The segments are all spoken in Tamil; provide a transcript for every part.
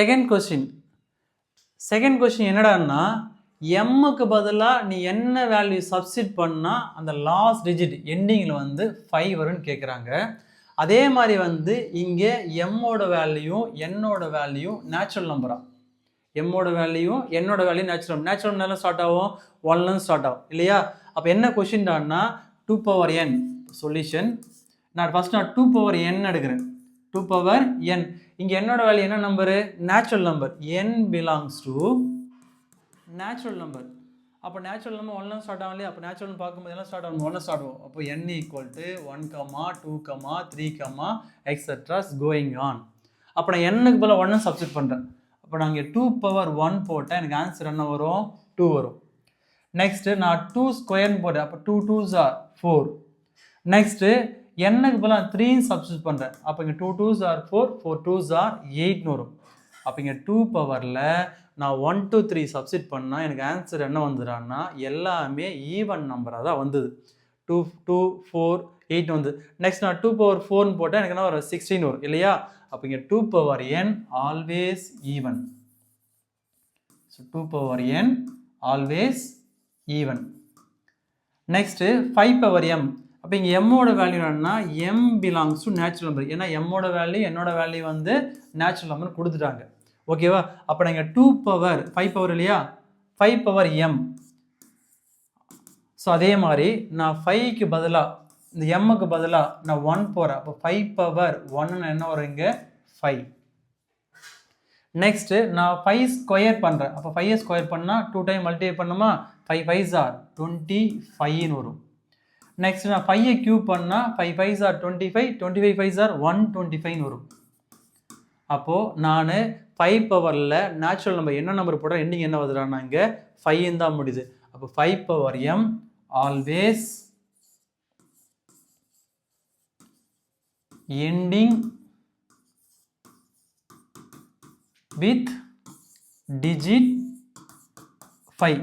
செகண்ட் கொஸ்டின் என்னடான்னா எம்முக்கு பதிலாக நீ என்ன வேல்யூ சப்ஸ்டிட் பண்ணால் அந்த லாஸ்ட் டிஜிட் எண்டிங்கில் வந்து 5 வரும்னு கேட்குறாங்க. அதே மாதிரி வந்து இங்கே எம்மோட வேல்யூ என்னோட வேல்யூ நேச்சுரல் நம்பரா, எம்மோட வேல்யூ என்னோட வேல்யூ நேச்சுரல் நல்லா ஸ்டார்ட் ஆகும், 1லேருந்து ஸ்டார்ட் ஆகும் இல்லையா. அப்போ என்ன கொஸ்டின்டான்னா 2 power n சொல்யூஷன். நான் ஃபஸ்ட் 2 power n எடுக்கிறேன். 2 power n இங்கே என்னோட வேல்யூ என்ன number, natural number. n belongs to natural number. அப்போ நேச்சுரல் நம்பர் 1லேருந்து ஸ்டார்ட் ஆகும் இல்லையா. அப்போ நேச்சுரல் பார்க்கும்போது எல்லாம் ஸ்டார்ட் ஆகும், 1 ஸ்டார்ட் ஆகும். அப்போ n = 1, 2, 3, எக்ஸெட்ராஸ் கோயிங் ஆன். அப்போ நான் n-க்கு பதிலாக 1 சப்ஸ்டிட் பண்ணுறேன். அப்போ நான் இங்கே 2 power 1 போட்டேன், எனக்கு ஆன்சர் என்ன வரும், 2 வரும். நெக்ஸ்ட்டு நான் 2 ஸ்கொயர்னு போட்டேன், அப்போ 2 2s are 4. நெக்ஸ்ட்டு n-க்கு பதிலாக 3 சப்ஸ்டிட் பண்ணுறேன், அப்போ இங்கே 2 2s are 4, 4 2s are 8ன்னு வரும். அப்போ இங்கே 2 பவரில் நான் 1 2 3 சப்ஸ்டிட் பண்ணால் எனக்கு ஆன்சர் என்ன வந்துடுறான்னா எல்லாமே ஈவன் நம்பராக தான் வந்தது. 2 2 4 8 வந்து. நெக்ஸ்ட் நான் 2 power 4ன்னு போட்டால் எனக்கு என்ன வரும், 16 வரும் இல்லையா. அப்போ இங்கே 2 power n always even. So 2 power n always even. Next 5 power m. அப்போ இங்கே எம்மோட வேல்யூ என்னன்னா m belongs to natural number. ஏன்னா எம்மோட வேல்யூ என்னோட வேல்யூ வந்து நேச்சுரல் நம்பர் கொடுத்துட்டாங்க ஓகேவா. அப்போ நீங்கள் 2 power 5 power இல்லையா, 5 power m. ஸோ அதே மாதிரி நான் 5க்கு பதிலாக இந்த எம்முக்கு பதிலாக நான் 1 போகிறேன். அப்போ 5 power 1 என்ன வரும் இங்கே 5. நெக்ஸ்ட்டு நான் 5 ஸ்கொயர் பண்ணுறேன். அப்போ 5 ஸ்கொயர் பண்ணால் 2 டைம் மல்டிப்ளை பண்ணுமா, 5 5s are 25ன்னு வரும். நெக்ஸ்ட் நான் 5 கியூப் பண்ணால் 5 5s are 25, 25 5s are 125ன்னு வரும். அப்போது நான் 5 பவரில் நேச்சுரல் நம்பர் என்ன நம்பர் போட்டால் எண்டிங் என்ன வருதுன்னா இங்கே 5ன்னு தான் முடியுது. அப்போ 5 power m always ending with digit 5.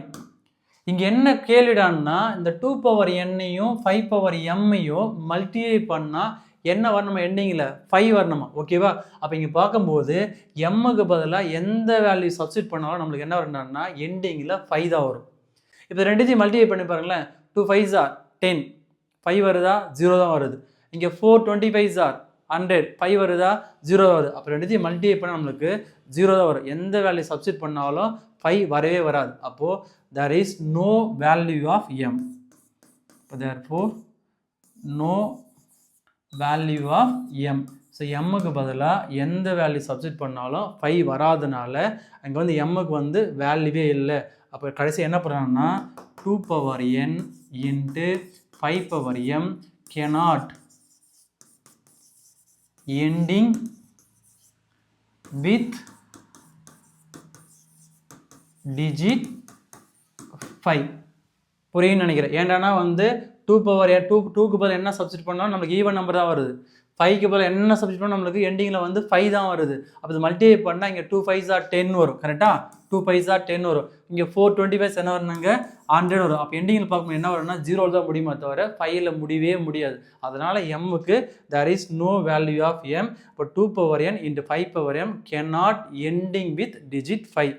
இங்கே என்ன கேள்விடான்னா இந்த 2 power n-ஐயும் 5 power m-ஐயும் மல்டிப்ளை பண்ணால் என்ன வரணுமா, எண்டிங்கில் 5 வரணுமா ஓகேவா. அப்போ இங்கே பார்க்கும்போது m-க்கு பதிலாக எந்த வேல்யூ சப்ஸ்டிட் பண்ணாலும் நம்மளுக்கு என்ன வரணும்னா எண்டிங்கில் 5 தான் வரும். இப்போ ரெண்டுத்தையும் மல்டிப்ளை பண்ணி பாருங்களேன், 2 5s are 10, 5 வருதா 0 தான் வருது. இங்கே 4 25s are 100, 5 வருதா 0 வருது. அப்போ ரெண்டுத்தையும் மல்டிப்ளை பண்ணால் நம்மளுக்கு 0 தான் வரும். எந்த வேல்யூ சப்ஸ்டிட் பண்ணாலும் 5 வரவே வராது. அப்போது there is no value of m. therefore no value of m. So m-க்கு பதிலாக எந்த வேல்யூ சப்ஸ்டிட் பண்ணாலும் 5 வராதனால அங்கே வந்து m-க்கு வந்து வேல்யூவே இல்லை. அப்போ கடைசி என்ன பண்ணுறாங்கன்னா 2 power n into 5 power m cannot ending with digit 5 புரியுன்னு நினைக்கிறேன். ஏன்டானா வந்து 2 power 2க்கு பதில் என்ன சப்ஸ்டிட் பண்ணாலும் நம்மளுக்கு ஈவன் நம்பர் தான் வருது. 5க்கு பதில் என்ன சப்ஸ்டிட் பண்ணால் நம்மளுக்கு எண்டிங்கில் வந்து 5 தான் வருது. அப்போ இது மல்டிப்ளை பண்ணால் இங்கே 2 5s are 10 வரும் கரெக்டாக. 2 5s are 10 வரும். இங்கே 4 25 என்ன வரும்னாங்க 100 வரும். அப்போ எண்டிங்கில் பார்க்கும்போது என்ன வரும்னா 0 தான் முடியுமா தவிர 5ல் முடியவே முடியாது. அதனால் m-க்கு there is no value of m. இப்போ 2 power n into 5 power m cannot ending with digit 5.